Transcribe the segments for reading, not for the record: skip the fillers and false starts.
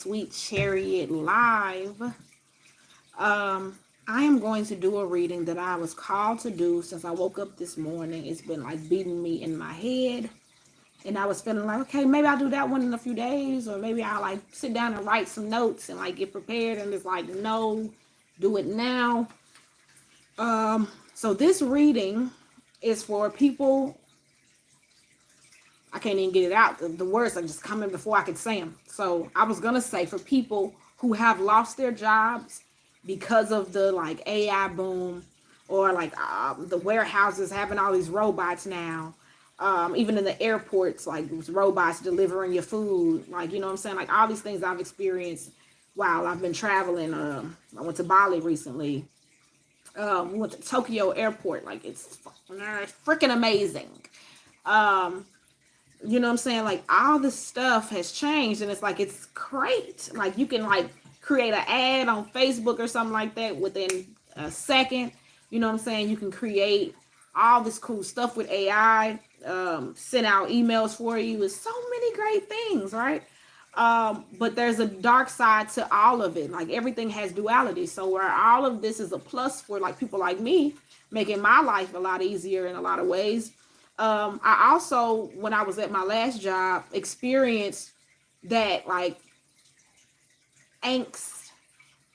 Sweet Chariot live. I am going to do a reading that I was called to do since I woke up this morning. It's been like beating me in my head, and I was feeling like, okay, maybe I'll do that one in a few days, or maybe I'll like sit down and write some notes and like get prepared. And it's like, no, do it now. So this reading is for people. I can't even get it out. The words are just coming before I could say them. So I was gonna say for people who have lost their jobs because of the like AI boom, or like the warehouses having all these robots now. Even in the airports, like robots delivering your food, like, you know what I'm saying? Like all these things I've experienced while I've been traveling. I went to Bali recently. We went to Tokyo Airport. Like it's freaking amazing. Um, you know what I'm saying? Like all this stuff has changed, and it's like it's great. Like you can like create an ad on Facebook or something like that within a second. You know what I'm saying? You can create all this cool stuff with AI, send out emails for you. It's so many great things, right? But there's a dark side to all of it. Like everything has duality. So where all of this is a plus for like people like me, making my life a lot easier in a lot of ways. I also, when I was at my last job, experienced that like angst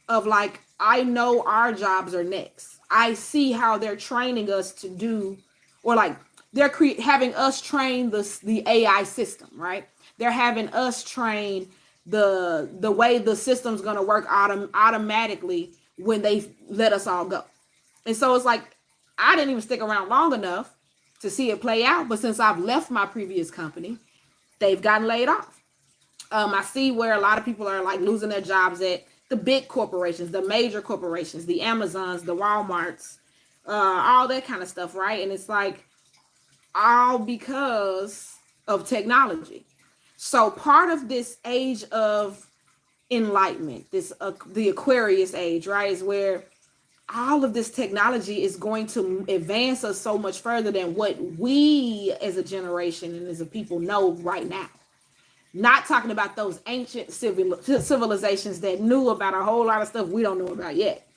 of like, I know our jobs are next. I see how they're training us to do, or like they're having us train the AI system, right? They're having us train the way the system's gonna work automatically when they let us all go. And so it's like I didn't even stick around long enough to see it play out. But since I've left my previous company, they've gotten laid off. I see where a lot of people are like losing their jobs at the big corporations, the major corporations, the Amazons, the Walmarts, all that kind of stuff, right? And it's like all because of technology. So part of this age of enlightenment, this the Aquarius age, right, is where all of this technology is going to advance us so much further than what we as a generation and as a people know right now. Not talking about those ancient civilizations that knew about a whole lot of stuff we don't know about yet.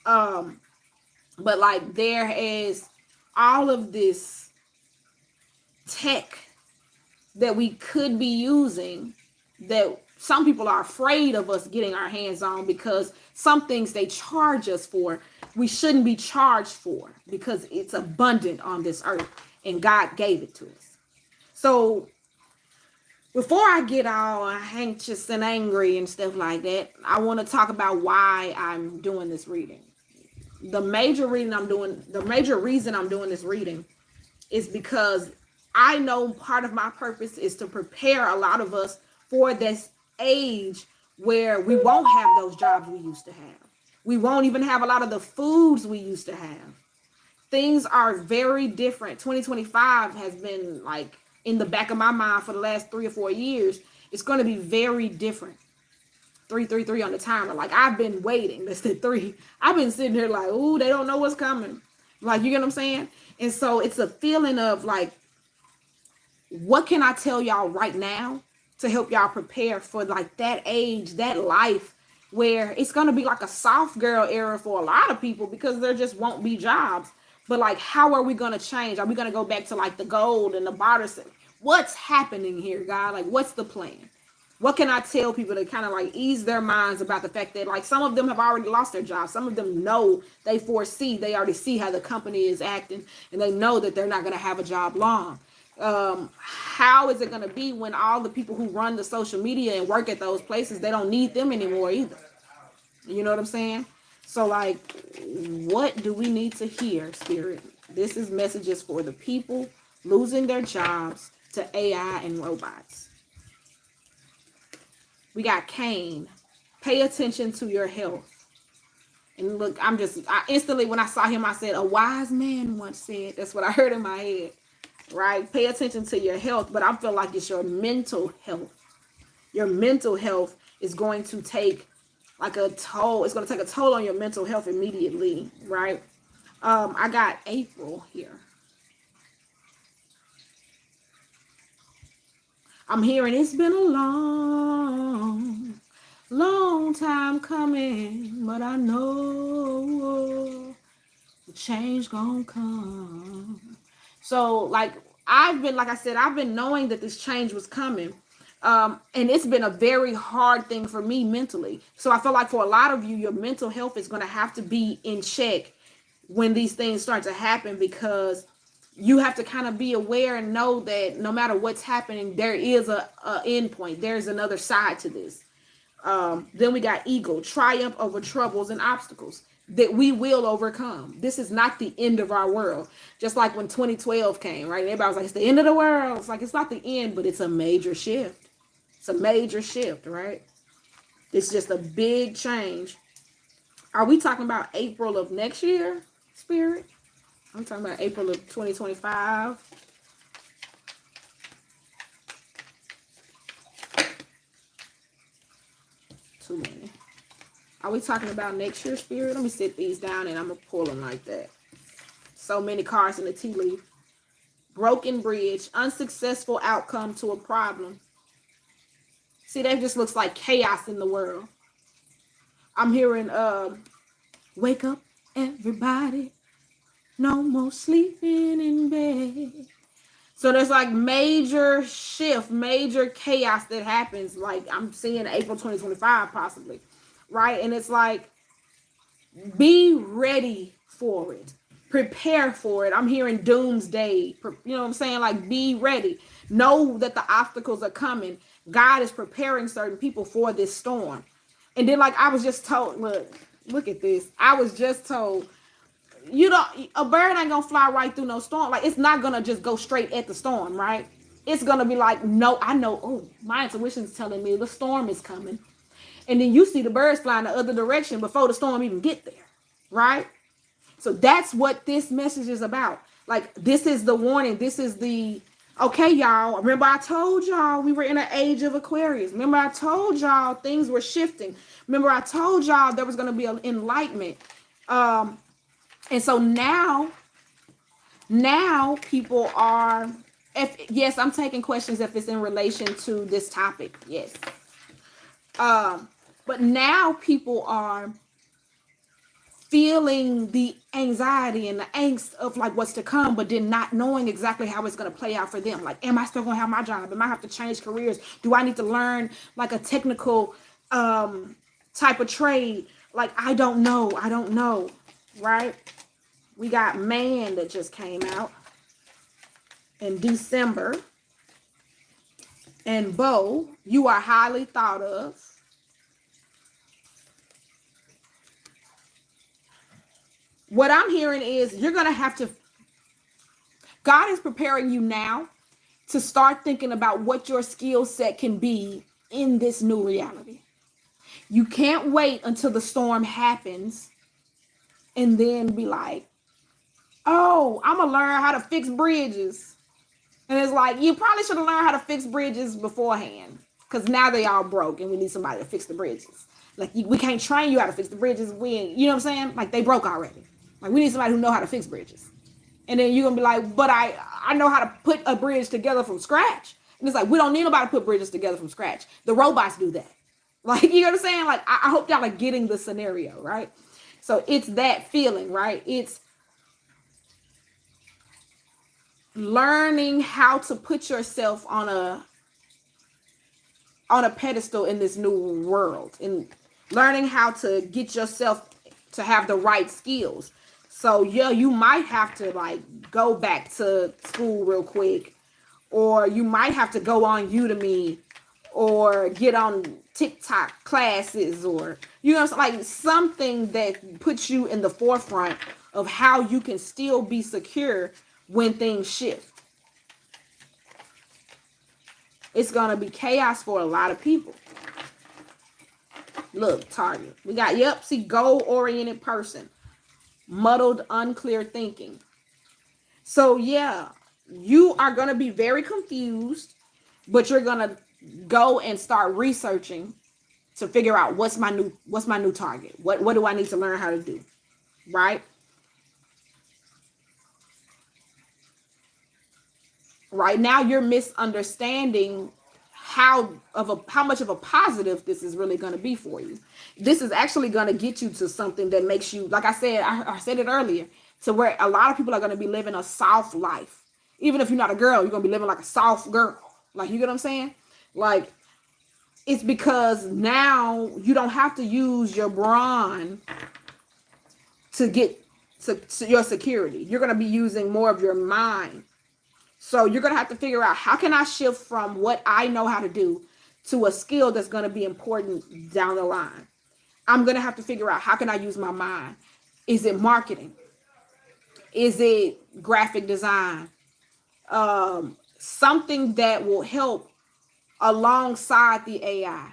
Um, but like there is all of this tech that we could be using that some people are afraid of us getting our hands on, because some things they charge us for, we shouldn't be charged for, because it's abundant on this earth and God gave it to us. So before I get all anxious and angry and stuff like that, I want to talk about why I'm doing this reading. The major reason I'm doing this reading is because I know part of my purpose is to prepare a lot of us for this age where we won't have those jobs we used to have. We won't even have a lot of the foods we used to have. Things are very different. 2025 has been like in the back of my mind for the last 3 or 4 years. It's going to be very different. 333 on the timer. Like I've been waiting. That's the three. I've been sitting here like, ooh, they don't know what's coming. Like, you get what I'm saying? And so it's a feeling of like, what can I tell y'all right now to help y'all prepare for like that age, that life, where it's going to be like a soft girl era for a lot of people because there just won't be jobs. But like, how are we going to change? Are we going to go back to like the gold and the barter system? What's happening here, God? Like, what's the plan? What can I tell people to kind of like ease their minds about the fact that like some of them have already lost their jobs. Some of them know, they foresee, they already see how the company is acting, and they know that they're not going to have a job long. How is it going to be when all the people who run the social media and work at those places, they don't need them anymore either? You know what I'm saying? So like, what do we need to hear, Spirit? This is messages for the people losing their jobs to AI and robots. We got Cain. Pay attention to your health. And look, I instantly, when I saw him, I said, a wise man once said. That's what I heard in my head, right? Pay attention to your health, but I feel like it's your mental health. Your mental health is going to take like a toll. It's going to take a toll on your mental health immediately, right? I got April here. I'm hearing it's been a long time coming, but I know the change gonna come. So like like I said, I've been knowing that this change was coming. And it's been a very hard thing for me mentally. So I feel like for a lot of you, your mental health is going to have to be in check when these things start to happen, because you have to kind of be aware and know that no matter what's happening, there is a end point. There's another side to this. Then we got ego, triumph over troubles and obstacles that we will overcome. This is not the end of our world. Just like when 2012 came, right? Everybody was like, it's the end of the world. It's like, it's not the end, but it's a major shift. It's a major shift, right? It's just a big change. Are we talking about April of next year, Spirit? I'm talking about April of 2025. Too many. Are we talking about next year, Spirit? Let me sit these down and I'm going to pull them like that. So many cards in the tea leaf. Broken bridge, unsuccessful outcome to a problem. See, that just looks like chaos in the world. I'm hearing, wake up, everybody. No more sleeping in bed. So there's like major shift, major chaos that happens. Like I'm seeing April 2025 possibly, right? And it's like, be ready for it. Prepare for it. I'm hearing doomsday. You know what I'm saying? Like, be ready. Know that the obstacles are coming. God is preparing certain people for this storm. And then, like, I was just told, look at this. I was just told, a bird ain't gonna fly right through no storm. Like, it's not gonna just go straight at the storm, right? It's gonna be like, no, I know. Oh, my intuition's telling me the storm is coming. And then you see the birds flying the other direction before the storm even get there, right? So that's what this message is about. Like, this is the warning. This is the, okay, y'all. Remember I told y'all we were in an age of Aquarius. Remember I told y'all things were shifting. Remember I told y'all there was going to be an enlightenment. And so now people are, yes, I'm taking questions if it's in relation to this topic. Yes. But now people are feeling the anxiety and the angst of like what's to come, but then not knowing exactly how it's going to play out for them. Like, am I still going to have my job? Am I have to change careers? Do I need to learn like a technical type of trade? Like, I don't know, right? We got Man that just came out in December. And Bo, you are highly thought of. What I'm hearing is you're going to have to, God is preparing you now to start thinking about what your skill set can be in this new reality. You can't wait until the storm happens and then be like, oh, I'm going to learn how to fix bridges. And it's like, you probably should have learned how to fix bridges beforehand, because now they all broke and we need somebody to fix the bridges. Like, we can't train you how to fix the bridges. You know what I'm saying? Like, they broke already. Like, we need somebody who know how to fix bridges. And then you're going to be like, but I know how to put a bridge together from scratch. And it's like, we don't need nobody to put bridges together from scratch. The robots do that. Like, you know what I'm saying? Like, I hope y'all are getting the scenario, right? So it's that feeling, right? It's learning how to put yourself on a pedestal in this new world, and learning how to get yourself to have the right skills. So yeah, you might have to like go back to school real quick, or you might have to go on Udemy or get on TikTok classes, or, you know, like something that puts you in the forefront of how you can still be secure when things shift. It's going to be chaos for a lot of people. Look, Target. We got, yep, see, goal-oriented person. Muddled, unclear thinking. So, yeah, you are going to be very confused, but you're going to go and start researching to figure out what's my new target. What do I need to learn how to do? Right? Right now, you're misunderstanding how much of a positive this is really going to be for you. This is actually going to get you to something that makes you, like I said, I said it earlier, to where a lot of people are going to be living a soft life. Even if you're not a girl, you're going to be living like a soft girl. Like, you get what I'm saying? Like, it's because now you don't have to use your brawn to get to your security. You're going to be using more of your mind. So you're going to have to figure out, how can I shift from what I know how to do to a skill that's going to be important down the line? I'm going to have to figure out, how can I use my mind? Is it marketing? Is it graphic design? Something that will help alongside the AI.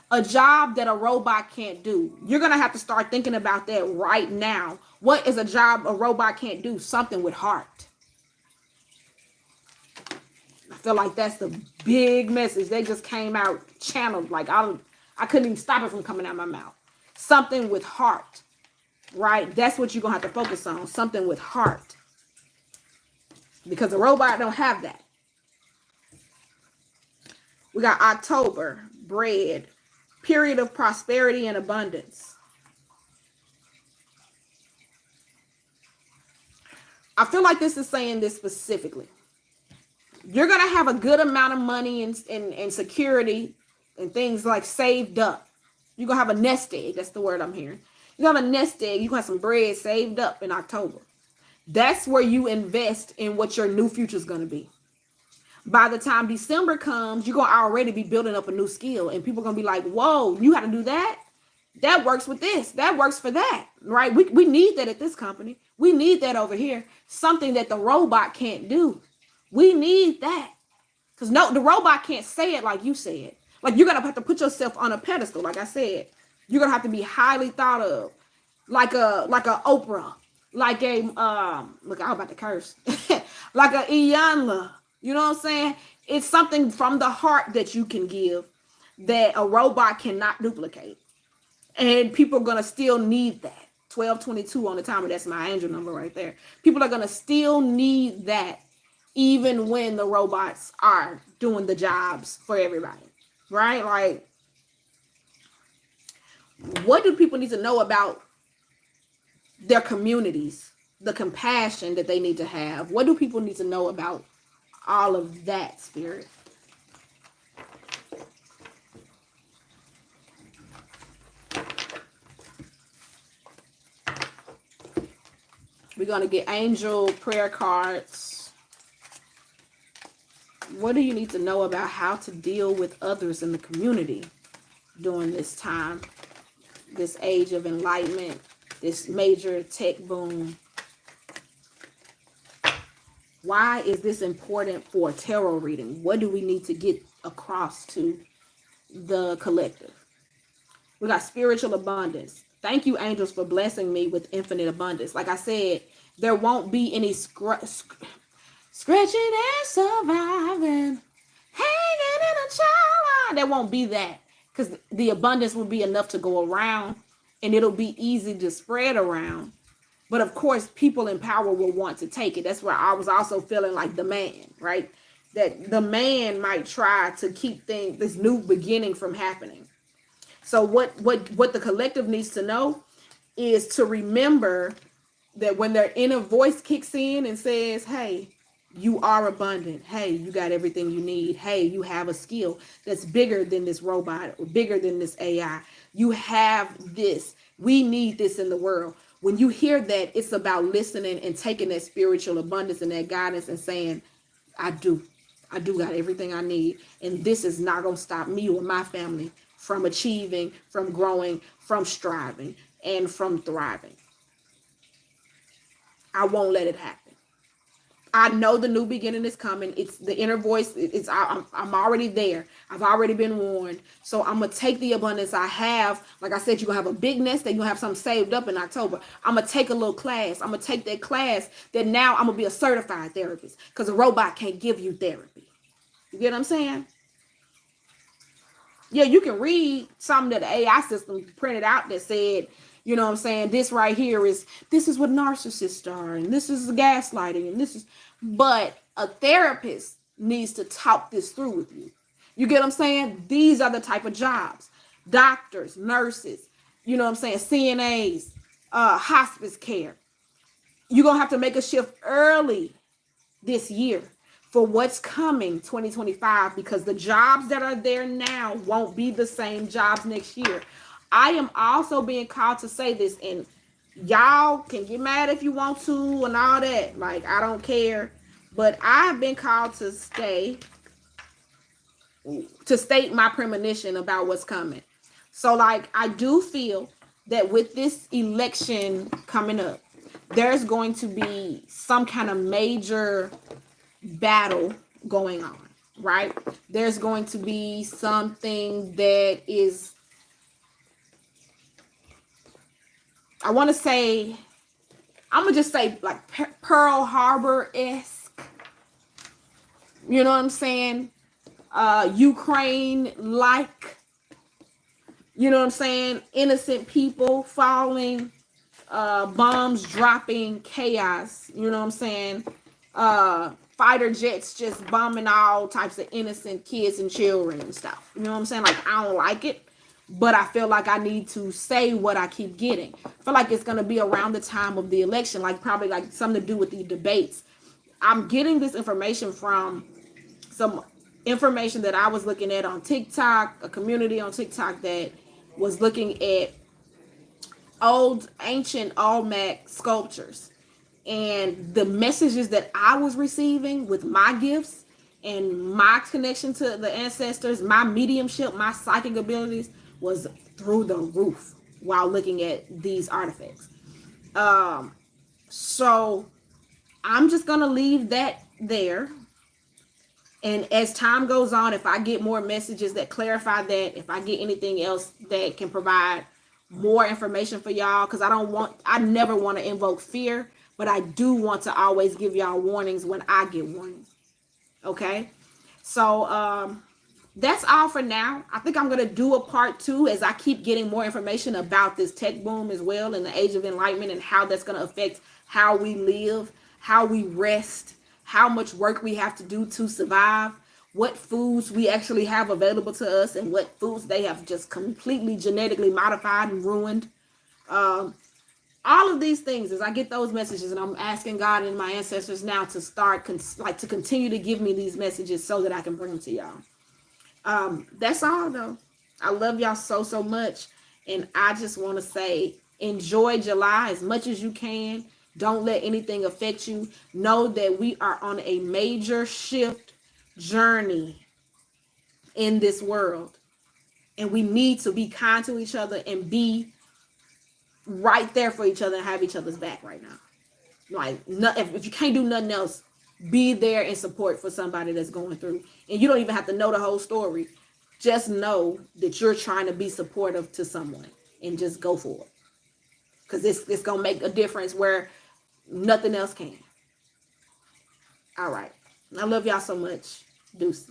A job that a robot can't do. You're going to have to start thinking about that right now. What is a job a robot can't do? Something with heart. I feel like that's the big message. They just came out channeled. Like, I couldn't even stop it from coming out of my mouth. Something with heart, right? That's what you're going to have to focus on. Something with heart. Because a robot don't have that. We got October, bread, period of prosperity and abundance. I feel like this is saying this specifically. You're going to have a good amount of money and security and things like saved up. You're going to have a nest egg. That's the word I'm hearing. You have a nest egg. You're going to have some bread saved up in October. That's where you invest in what your new future is going to be. By the time December comes, you're going to already be building up a new skill. And people are going to be like, whoa, you got to do that? That works with this. That works for that, right? We need that at this company. We need that over here. Something that the robot can't do. We need that. Because no, the robot can't say it like you said. Like, you're going to have to put yourself on a pedestal. Like I said, you're going to have to be highly thought of. Like a Oprah. Like a, look, I'm about to curse. Like a Iyanla. You know what I'm saying? It's something from the heart that you can give that a robot cannot duplicate. And people are going to still need that. 1222 on the timer. That's my angel number right there. People are going to still need that even when the robots are doing the jobs for everybody. Right? Like, what do people need to know about their communities? The compassion that they need to have. What do people need to know about all of that, Spirit? We're going to get angel prayer cards. What do you need to know about how to deal with others in the community during this time, this age of enlightenment, this major tech boom? Why is this important for a tarot reading? What do we need to get across to the collective? We got spiritual abundance. Thank you, angels, for blessing me with infinite abundance. Like I said, there won't be any scratching and surviving, hanging in a child line. There won't be that, because the abundance will be enough to go around, and it'll be easy to spread around. But of course, people in power will want to take it. That's where I was also feeling like the man, right? That the man might try to keep this new beginning from happening. So what the collective needs to know is to remember that when their inner voice kicks in and says, hey, you are abundant. Hey, you got everything you need. Hey, you have a skill that's bigger than this robot or bigger than this AI. You have this. We need this in the world. When you hear that, it's about listening and taking that spiritual abundance and that guidance and saying, I do got everything I need. And this is not going to stop me or my family from achieving, from growing, from striving, and from thriving. I won't let it happen. I know the new beginning is coming. It's the inner voice. I'm already there. I've already been warned. So I'm going to take the abundance I have. Like I said, you're going to have a big nest and you'll have something saved up in October. I'm going to take a little class. I'm going to take that class that now I'm going to be a certified therapist, because a robot can't give you therapy. You get what I'm saying? Yeah, you can read something that the AI system printed out that said, you know what I'm saying, this right here this is what narcissists are, and this is the gaslighting, and this is, but a therapist needs to talk this through with you. You get what I'm saying? These are the type of jobs. Doctors, nurses, you know what I'm saying? CNAs, hospice care. You're going to have to make a shift early this year for what's coming 2025, because the jobs that are there now won't be the same jobs next year. I am also being called to say this, and y'all can get mad if you want to and all that. Like, I don't care. But I've been called to state my premonition about what's coming. So, like, I do feel that with this election coming up, there's going to be some kind of major battle going on, right? There's going to be something that is, I want to say, I'm going to just say like Pearl Harbor-esque. You know what I'm saying? Ukraine-like. You know what I'm saying? Innocent people falling, bombs dropping, chaos. You know what I'm saying? Fighter jets just bombing all types of innocent kids and children and stuff. You know what I'm saying? Like, I don't like it, but I feel like I need to say what I keep getting. I feel like it's going to be around the time of the election, like probably like something to do with the debates. I'm getting this information from some information that I was looking at on TikTok, a community on TikTok that was looking at ancient Olmec sculptures. And the messages that I was receiving with my gifts and my connection to the ancestors, my mediumship, my psychic abilities was through the roof while looking at these artifacts. So I'm just going to leave that there. And as time goes on, if I get more messages that clarify that, if I get anything else that can provide more information for y'all, because I never want to invoke fear, but I do want to always give y'all warnings when I get warnings. Okay? So that's all for now. I think I'm going to do a part 2 as I keep getting more information about this tech boom as well, and the age of enlightenment, and how that's going to affect how we live, how we rest, how much work we have to do to survive, what foods we actually have available to us, and what foods they have just completely genetically modified and ruined. All of these things, as I get those messages, and I'm asking God and my ancestors now to start to continue to give me these messages so that I can bring them to y'all. That's all though. I love y'all so much, and I just want to say, enjoy July as much as you can. Don't let anything affect you. Know that we are on a major shift journey in this world, and we need to be kind to each other and be right there for each other and have each other's back right now. Like, if you can't do nothing else, be there in support for somebody that's going through. And you don't even have to know the whole story. Just know that you're trying to be supportive to someone, and just go for it. Because it's going to make a difference where nothing else can. All right. I love y'all so much. Deuces.